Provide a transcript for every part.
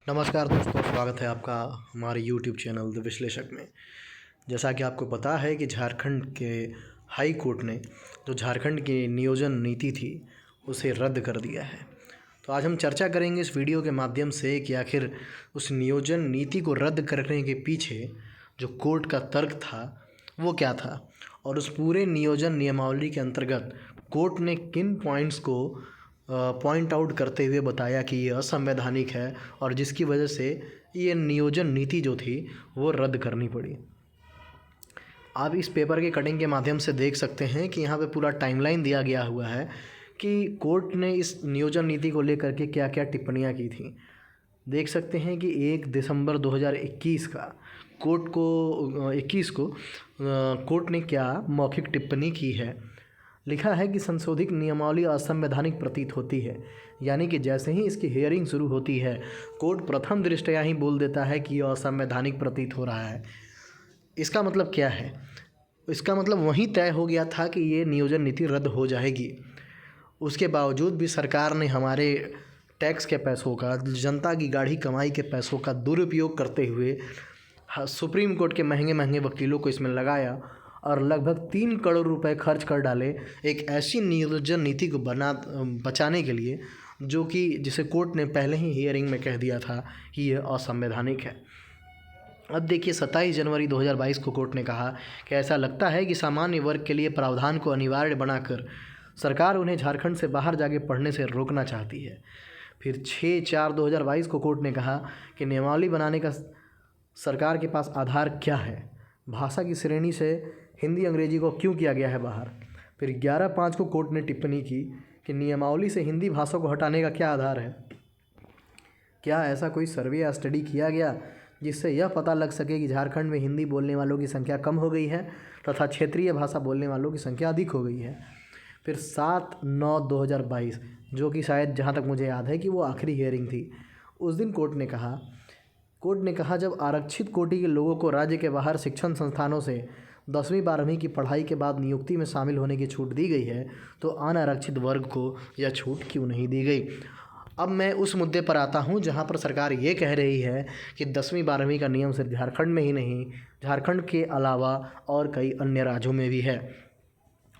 नमस्कार दोस्तों, स्वागत है आपका हमारे YouTube चैनल द विश्लेषक में। जैसा कि आपको पता है कि झारखंड के हाई कोर्ट ने जो झारखंड की नियोजन नीति थी उसे रद्द कर दिया है। तो आज हम चर्चा करेंगे इस वीडियो के माध्यम से कि आखिर उस नियोजन नीति को रद्द करने के पीछे जो कोर्ट का तर्क था वो क्या था, और उस पूरे नियोजन नियमावली के अंतर्गत कोर्ट ने किन पॉइंट्स को पॉइंट आउट करते हुए बताया कि ये असंवैधानिक है और जिसकी वजह से ये नियोजन नीति जो थी वो रद्द करनी पड़ी। आप इस पेपर के कटिंग के माध्यम से देख सकते हैं कि यहाँ पे पूरा टाइमलाइन दिया गया हुआ है कि कोर्ट ने इस नियोजन नीति को लेकर के क्या क्या टिप्पणियाँ की थी। देख सकते हैं कि 1 दिसंबर 2021 का कोर्ट को कोर्ट ने क्या मौखिक टिप्पणी की है। लिखा है कि संशोधित नियमावली असंवैधानिक प्रतीत होती है, यानी कि जैसे ही इसकी हियरिंग शुरू होती है कोर्ट प्रथम दृष्टया ही बोल देता है कि यह असंवैधानिक प्रतीत हो रहा है। इसका मतलब क्या है? इसका मतलब वहीं तय हो गया था कि ये नियोजन नीति रद्द हो जाएगी। उसके बावजूद भी सरकार ने हमारे टैक्स के पैसों का, जनता की गाढ़ी कमाई के पैसों का दुरुपयोग करते हुए सुप्रीम कोर्ट के महंगे महंगे वकीलों को इसमें लगाया और लगभग 3 करोड़ रुपए खर्च कर डाले एक ऐसी नियोजन नीति को बचाने के लिए जिसे कोर्ट ने पहले ही हियरिंग में कह दिया था कि यह असंवैधानिक है। अब देखिए 27 जनवरी 2022 को कोर्ट ने कहा कि ऐसा लगता है कि सामान्य वर्ग के लिए प्रावधान को अनिवार्य बनाकर सरकार उन्हें झारखंड से बाहर जाके पढ़ने से रोकना चाहती है। फिर 6/4/2022 को कोर्ट ने कहा कि नियमावली बनाने का सरकार के पास आधार क्या है, भाषा की श्रेणी से हिंदी अंग्रेजी को क्यों किया गया है बाहर। फिर 11/5 को कोर्ट ने टिप्पणी की कि नियमावली से हिंदी भाषा को हटाने का क्या आधार है। क्या ऐसा कोई सर्वे या स्टडी किया गया जिससे यह पता लग सके कि झारखंड में हिंदी बोलने वालों की संख्या कम हो गई है तथा क्षेत्रीय भाषा बोलने वालों की संख्या अधिक हो गई है। फिर 7/9/2022 जो कि शायद जहाँ तक मुझे याद है कि वो आखिरी हियरिंग थी, उस दिन कोर्ट ने कहा जब आरक्षित कोटि के लोगों को राज्य के बाहर शिक्षण संस्थानों से 10वीं 12वीं की पढ़ाई के बाद नियुक्ति में शामिल होने की छूट दी गई है तो अनारक्षित वर्ग को यह छूट क्यों नहीं दी गई। अब मैं उस मुद्दे पर आता हूं जहां पर सरकार ये कह रही है कि 10वीं 12वीं का नियम सिर्फ झारखंड में ही नहीं, झारखंड के अलावा और कई अन्य राज्यों में भी है।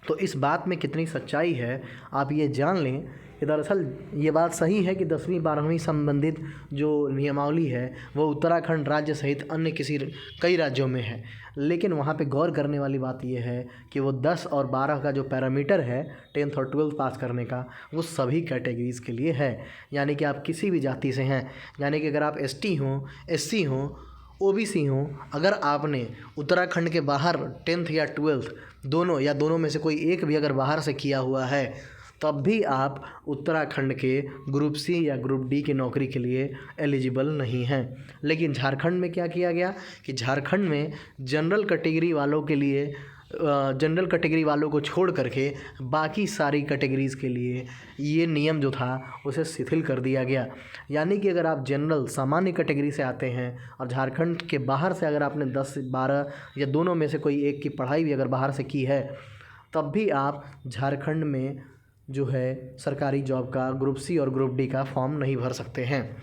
तो इस बात में कितनी सच्चाई है आप ये जान लें कि दरअसल ये बात सही है कि 10वीं 12वीं संबंधित जो नियमावली है वो उत्तराखंड राज्य सहित अन्य कई राज्यों में है, लेकिन वहाँ पे गौर करने वाली बात यह है कि वो 10 और 12 का जो पैरामीटर है 10th और 12th पास करने का वो सभी कैटेगरीज़ के लिए है। यानी कि आप किसी भी जाति से हैं, यानी कि अगर आप ST हों, SC हों, OBC हों, अगर आपने उत्तराखंड के बाहर 10th या 12th दोनों में से कोई एक भी अगर बाहर से किया हुआ है तब भी आप उत्तराखंड के ग्रुप C या ग्रुप D की नौकरी के लिए एलिजिबल नहीं हैं। लेकिन झारखंड में क्या किया गया कि झारखंड में जनरल कैटेगरी वालों को छोड़ करके बाकी सारी कैटेगरीज़ के लिए ये नियम जो था उसे शिथिल कर दिया गया। यानी कि अगर आप जनरल सामान्य कैटेगरी से आते हैं और झारखंड के बाहर से अगर आपने 10 12 या दोनों में से कोई एक की पढ़ाई भी अगर बाहर से की है तब भी आप झारखंड में जो है सरकारी जॉब का ग्रुप C और ग्रुप D का फॉर्म नहीं भर सकते हैं।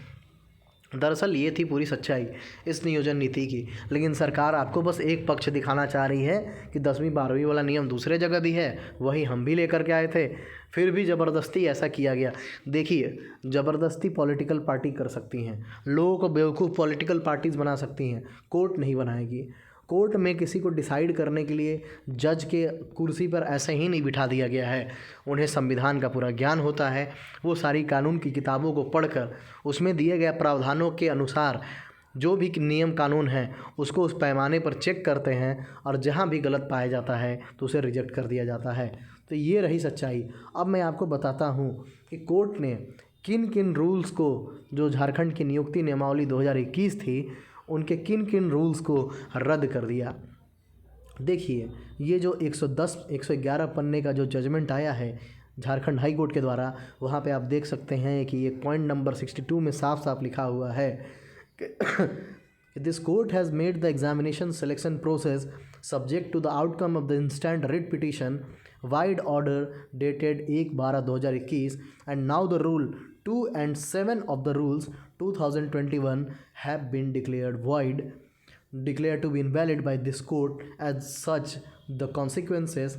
दरअसल ये थी पूरी सच्चाई इस नियोजन नीति की, लेकिन सरकार आपको बस एक पक्ष दिखाना चाह रही है कि 10वीं 12वीं वाला नियम दूसरे जगह भी है, वही हम भी लेकर के आए थे, फिर भी ज़बरदस्ती ऐसा किया गया। देखिए ज़बरदस्ती पॉलिटिकल पार्टी कर सकती हैं, लोगों को बेवकूफ़ पॉलिटिकल पार्टीज़ बना सकती हैं, कोर्ट नहीं बनाएगी। कोर्ट में किसी को डिसाइड करने के लिए जज के कुर्सी पर ऐसे ही नहीं बिठा दिया गया है। उन्हें संविधान का पूरा ज्ञान होता है, वो सारी कानून की किताबों को पढ़कर उसमें दिए गए प्रावधानों के अनुसार जो भी नियम कानून हैं उसको उस पैमाने पर चेक करते हैं और जहाँ भी गलत पाया जाता है तो उसे रिजेक्ट कर दिया जाता है। तो ये रही सच्चाई। अब मैं आपको बताता हूँ कि कोर्ट ने किन किन रूल्स को, जो झारखंड की नियुक्ति नियमावली 2021 थी, उनके किन किन रूल्स को रद्द कर दिया। देखिए ये जो 111 पन्ने का जो जजमेंट आया है झारखंड हाई कोर्ट के द्वारा, वहाँ पे आप देख सकते हैं कि ये पॉइंट नंबर 62 में साफ साफ लिखा हुआ है कि this court has made the examination selection process subject to the outcome of the instant writ petition vide order dated 1/12/2021 and now the rule 2 and 7 of the rules 2021 have been declared to be invalid by this court. As such, the consequences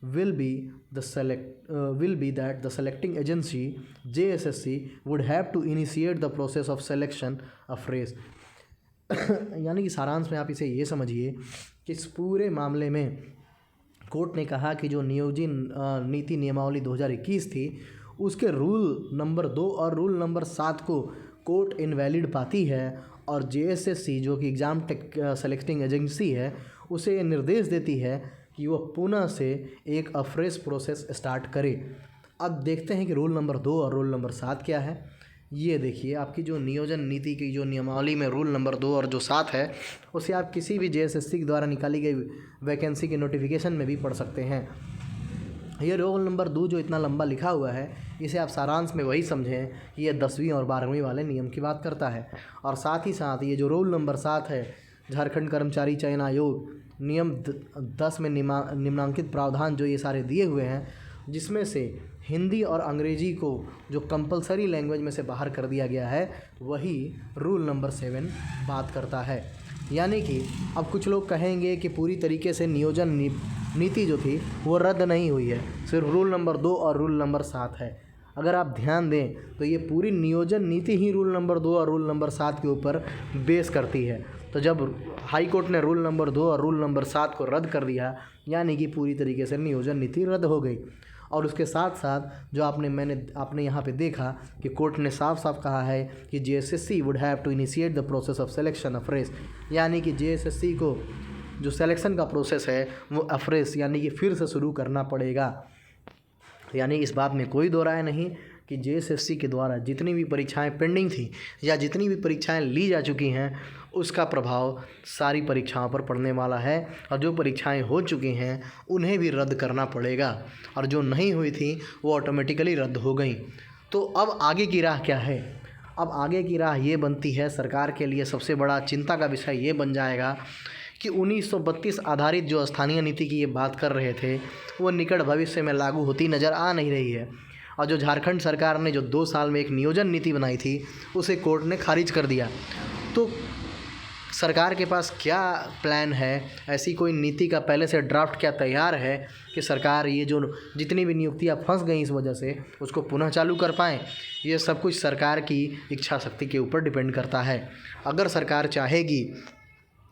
will be that the selecting agency JSSC would have to initiate the process of selection afresh. यानी कि सारांश में आप इसे ये समझिए कि इस पूरे मामले में कोर्ट ने कहा कि जो नियोजन नीति नियमावली 2021 थी उसके रूल नंबर 2 और रूल नंबर 7 को कोर्ट इनवैलिड पाती है और JSSC जो कि एग्ज़ाम सेलेक्टिंग एजेंसी है उसे निर्देश देती है कि वह पुनः से एक अफ्रेश प्रोसेस स्टार्ट करे। अब देखते हैं कि रूल नंबर 2 और रूल नंबर 7 क्या है। ये देखिए, आपकी जो नियोजन नीति की जो नियमावली में रूल नंबर 2 और जो 7 है उसे आप किसी भी JSSC के द्वारा निकाली गई वैकेंसी के नोटिफिकेशन में भी पढ़ सकते हैं। ये रूल नंबर 2 जो इतना लंबा लिखा हुआ है इसे आप सारांश में वही समझें कि ये 10वीं और 12वीं वाले नियम की बात करता है। और साथ ही साथ ये जो रूल नंबर 7 है झारखंड कर्मचारी चयन आयोग नियम 10 में निम्नांकित प्रावधान जो ये सारे दिए हुए हैं, जिसमें से हिंदी और अंग्रेजी को जो कंपलसरी लैंग्वेज में से बाहर कर दिया गया है वही रूल नंबर 7 बात करता है। यानी कि अब कुछ लोग कहेंगे कि पूरी तरीके से नियोजन नीति जो थी वो रद्द नहीं हुई है, सिर्फ रूल नंबर 2 और रूल नंबर 7 है। अगर आप ध्यान दें तो ये पूरी नियोजन नीति ही रूल नंबर 2 और रूल नंबर 7 के ऊपर बेस करती है। तो जब हाई कोर्ट ने रूल नंबर 2 और रूल नंबर 7 को रद्द कर दिया यानी कि पूरी तरीके से नियोजन नीति रद्द हो गई। और उसके साथ साथ जो आपने यहाँ पे देखा कि कोर्ट ने साफ साफ कहा है कि JSSC would have to initiate the process of selection afresh, यानी कि JSSC को जो सिलेक्शन का प्रोसेस है वो अफ्रेश यानी कि फिर से शुरू करना पड़ेगा। यानी इस बात में कोई दो राय नहीं कि JSSC के द्वारा जितनी भी परीक्षाएं पेंडिंग थी या जितनी भी परीक्षाएं ली जा चुकी हैं उसका प्रभाव सारी परीक्षाओं पर पड़ने वाला है। और जो परीक्षाएं हो चुकी हैं उन्हें भी रद्द करना पड़ेगा और जो नहीं हुई थी वो ऑटोमेटिकली रद्द हो गई। तो अब आगे की राह क्या है? अब आगे की राह ये बनती है, सरकार के लिए सबसे बड़ा चिंता का विषय ये बन जाएगा कि 1932 आधारित जो स्थानीय नीति की ये बात कर रहे थे वो निकट भविष्य में लागू होती नज़र आ नहीं रही है। और जो झारखंड सरकार ने जो 2 साल में एक नियोजन नीति बनाई थी उसे कोर्ट ने खारिज कर दिया। तो सरकार के पास क्या प्लान है? ऐसी कोई नीति का पहले से ड्राफ्ट क्या तैयार है कि सरकार ये जो जितनी भी नियुक्तियाँ फंस गई इस वजह से उसको पुनः चालू कर पाएँ? ये सब कुछ सरकार की इच्छा शक्ति के ऊपर डिपेंड करता है। अगर सरकार चाहेगी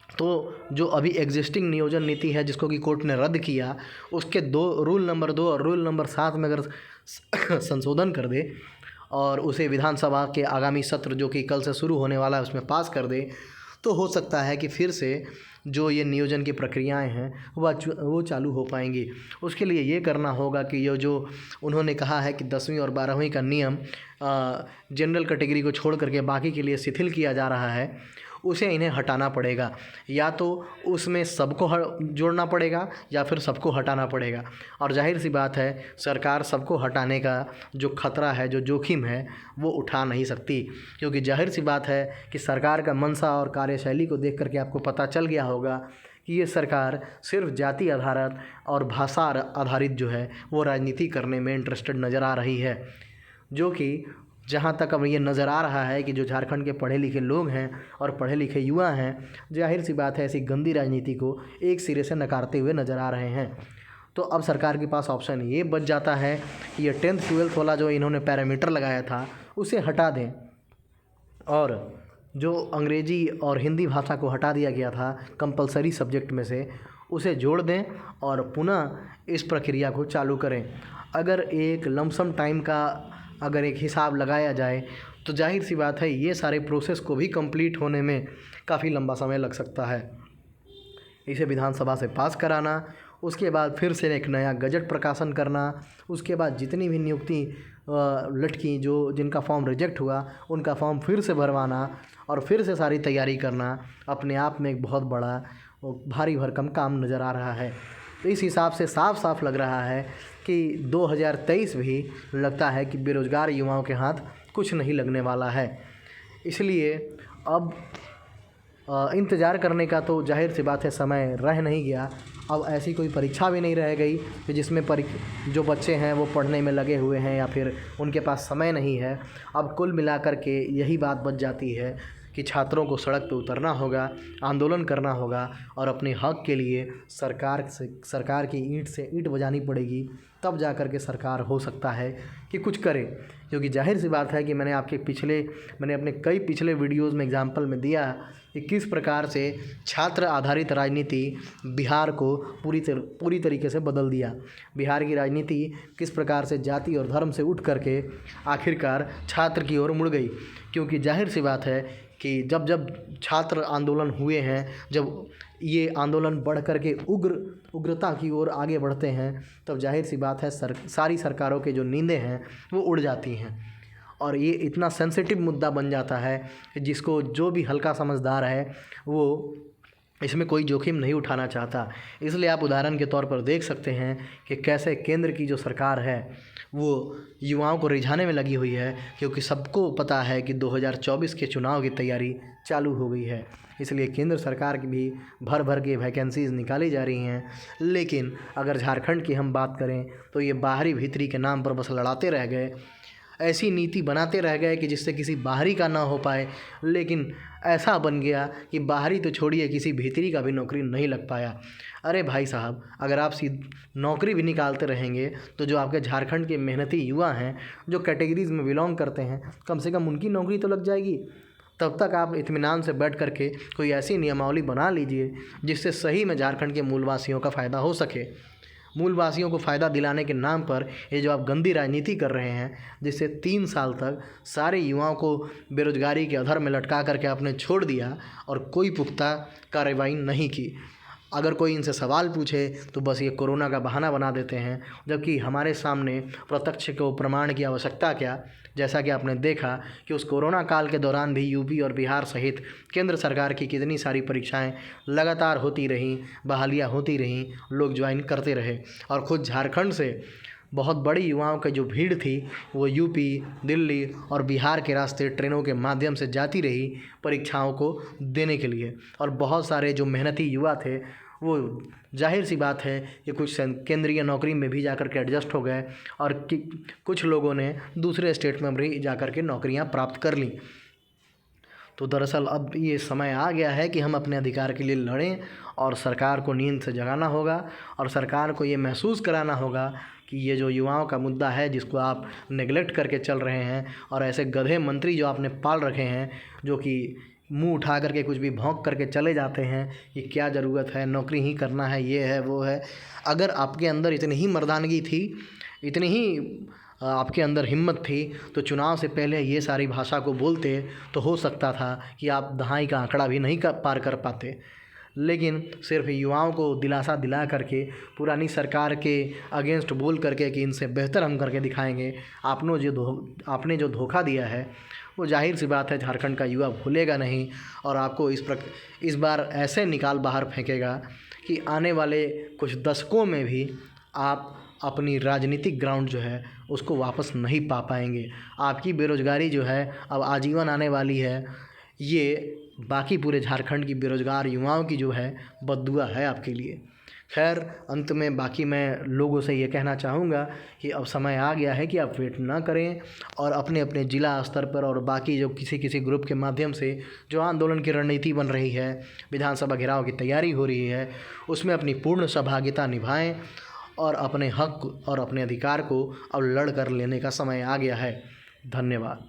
तो जो अभी एग्जिस्टिंग नियोजन नीति है जिसको कि कोर्ट ने रद्द किया उसके रूल नंबर 2 और रूल नंबर 7 में अगर संशोधन कर दे और उसे विधानसभा के आगामी सत्र जो कि कल से शुरू होने वाला है उसमें पास कर दे तो हो सकता है कि फिर से जो ये नियोजन की प्रक्रियाएं हैं वो चालू हो पाएंगी। उसके लिए ये करना होगा कि ये जो उन्होंने कहा है कि 10वीं और 12वीं का नियम जनरल कैटेगरी को छोड़ करके बाकी के लिए शिथिल किया जा रहा है उसे इन्हें हटाना पड़ेगा। या तो उसमें सबको जोड़ना पड़ेगा या फिर सबको हटाना पड़ेगा। और जाहिर सी बात है सरकार सबको हटाने का जो खतरा है, जो जोखिम है वो उठा नहीं सकती, क्योंकि जाहिर सी बात है कि सरकार का मंशा और कार्यशैली को देख करके आपको पता चल गया होगा कि ये सरकार सिर्फ जाति आधारित और भाषा आधारित जो है वो राजनीति करने में इंटरेस्टेड नज़र आ रही है। जो कि जहाँ तक अब ये नज़र आ रहा है कि जो झारखंड के पढ़े लिखे लोग हैं और पढ़े लिखे युवा हैं जाहिर सी बात है ऐसी गंदी राजनीति को एक सिरे से नकारते हुए नज़र आ रहे हैं। तो अब सरकार के पास ऑप्शन ये बच जाता है कि ये 10th 12th वाला जो इन्होंने पैरामीटर लगाया था उसे हटा दें और जो अंग्रेज़ी और हिंदी भाषा को हटा दिया गया था कंपलसरी सब्जेक्ट में से उसे जोड़ दें और पुनः इस प्रक्रिया को चालू करें। अगर एक लमसम टाइम का अगर एक हिसाब लगाया जाए तो जाहिर सी बात है ये सारे प्रोसेस को भी कंप्लीट होने में काफ़ी लंबा समय लग सकता है। इसे विधानसभा से पास कराना, उसके बाद फिर से एक नया गजट प्रकाशन करना, उसके बाद जितनी भी नियुक्ति लटकी जिनका फॉर्म रिजेक्ट हुआ उनका फॉर्म फिर से भरवाना और फिर से सारी तैयारी करना अपने आप में एक बहुत बड़ा भारी भरकम काम नज़र आ रहा है। तो इस हिसाब से साफ साफ लग रहा है कि 2023 भी लगता है कि बेरोज़गार युवाओं के हाथ कुछ नहीं लगने वाला है। इसलिए अब इंतज़ार करने का तो जाहिर सी बात है समय रह नहीं गया। अब ऐसी कोई परीक्षा भी नहीं रह गई कि जिसमें जो बच्चे हैं वो पढ़ने में लगे हुए हैं या फिर उनके पास समय नहीं है। अब कुल मिलाकर के यही बात बच जाती है कि छात्रों को सड़क पे उतरना होगा, आंदोलन करना होगा और अपने हक़ के लिए सरकार की ईंट से ईंट बजानी पड़ेगी, तब जा कर के सरकार हो सकता है कि कुछ करे। क्योंकि ज़ाहिर सी बात है कि मैंने अपने कई पिछले वीडियोज़ में एग्जाम्पल में दिया कि किस प्रकार से छात्र आधारित राजनीति बिहार को पूरी तरीके से बदल दिया। बिहार की राजनीति किस प्रकार से जाति और धर्म से उठ करके आखिरकार छात्र की ओर मुड़ गई। क्योंकि ज़ाहिर सी बात है कि जब छात्र आंदोलन हुए हैं, जब ये आंदोलन बढ़ कर के उग्रता की ओर आगे बढ़ते हैं, तब जाहिर सी बात है सारी सरकारों के जो नींदें हैं वो उड़ जाती हैं और ये इतना सेंसिटिव मुद्दा बन जाता है कि जिसको जो भी हल्का समझदार है वो इसमें कोई जोखिम नहीं उठाना चाहता। इसलिए आप उदाहरण के तौर पर देख सकते हैं कि कैसे केंद्र की जो सरकार है वो युवाओं को रिझाने में लगी हुई है, क्योंकि सबको पता है कि 2024 के चुनाव की तैयारी चालू हो गई है। इसलिए केंद्र सरकार की भी भर के वैकेंसीज़ निकाली जा रही हैं। लेकिन अगर झारखंड की हम बात करें तो ये बाहरी भीतरी के नाम पर बस लड़ाते रह गए, ऐसी नीति बनाते रह गए कि जिससे किसी बाहरी का ना हो पाए। लेकिन ऐसा बन गया कि बाहरी तो छोड़िए, किसी भीतरी का भी नौकरी नहीं लग पाया। अरे भाई साहब, अगर आप नौकरी भी निकालते रहेंगे तो जो आपके झारखंड के मेहनती युवा हैं, जो कैटेगरीज़ में बिलोंग करते हैं, कम से कम उनकी नौकरी तो लग जाएगी। तब तक आप इत्मीनान से बैठ कर के कोई ऐसी नियमावली बना लीजिए जिससे सही में झारखंड के मूलवासियों का फ़ायदा हो सके। मूलवासियों को फ़ायदा दिलाने के नाम पर ये जो आप गंदी राजनीति कर रहे हैं, जिससे 3 साल तक सारे युवाओं को बेरोजगारी के अधर में लटका करके आपने छोड़ दिया और कोई पुख्ता कार्रवाई नहीं की। अगर कोई इनसे सवाल पूछे तो बस ये कोरोना का बहाना बना देते हैं, जबकि हमारे सामने प्रत्यक्ष को प्रमाण की आवश्यकता क्या। जैसा कि आपने देखा कि उस कोरोना काल के दौरान भी यूपी और बिहार सहित केंद्र सरकार की कितनी सारी परीक्षाएं लगातार होती रहीं, बहालियाँ होती रहीं, लोग ज्वाइन करते रहे और ख़ुद झारखंड से बहुत बड़ी युवाओं की जो भीड़ थी वो यूपी, दिल्ली और बिहार के रास्ते ट्रेनों के माध्यम से जाती रही परीक्षाओं को देने के लिए। और बहुत सारे जो मेहनती युवा थे वो जाहिर सी बात है कि कुछ केंद्रीय नौकरी में भी जाकर के एडजस्ट हो गए और कुछ लोगों ने दूसरे स्टेट में भी जाकर के नौकरियां प्राप्त कर लीं। तो दरअसल अब ये समय आ गया है कि हम अपने अधिकार के लिए लड़ें और सरकार को नींद से जगाना होगा और सरकार को ये महसूस कराना होगा कि ये जो युवाओं का मुद्दा है जिसको आप नेगलेक्ट करके चल रहे हैं, और ऐसे गधे मंत्री जो आपने पाल रखे हैं जो कि मुंह उठा करके कुछ भी भौंक करके चले जाते हैं कि क्या ज़रूरत है, नौकरी ही करना है, ये है वो है। अगर आपके अंदर इतनी ही मर्दानगी थी, इतनी ही आपके अंदर हिम्मत थी तो चुनाव से पहले ये सारी भाषा को बोलते तो हो सकता था कि आप दहाई का आंकड़ा भी नहीं पार कर पाते। लेकिन सिर्फ युवाओं को दिलासा दिला करके, पुरानी सरकार के अगेंस्ट बोल करके कि इनसे बेहतर हम करके दिखाएंगे, आपने जो धोखा दिया है वो जाहिर सी बात है झारखंड का युवा भूलेगा नहीं और आपको इस बार ऐसे निकाल बाहर फेंकेगा कि आने वाले कुछ दशकों में भी आप अपनी राजनीतिक ग्राउंड जो है उसको वापस नहीं पा पाएंगे। आपकी बेरोज़गारी जो है अब आजीवन आने वाली है। ये बाकी पूरे झारखंड की बेरोज़गार युवाओं की जो है बद्दुआ है आपके लिए। खैर, अंत में बाकी मैं लोगों से ये कहना चाहूँगा कि अब समय आ गया है कि आप वेट ना करें और अपने अपने ज़िला स्तर पर और बाकी जो किसी ग्रुप के माध्यम से जो आंदोलन की रणनीति बन रही है, विधानसभा घेराव की तैयारी हो रही है, उसमें अपनी पूर्ण सहभागिता निभाएं और अपने हक और अपने अधिकार को अब लड़ कर लेने का समय आ गया है। धन्यवाद।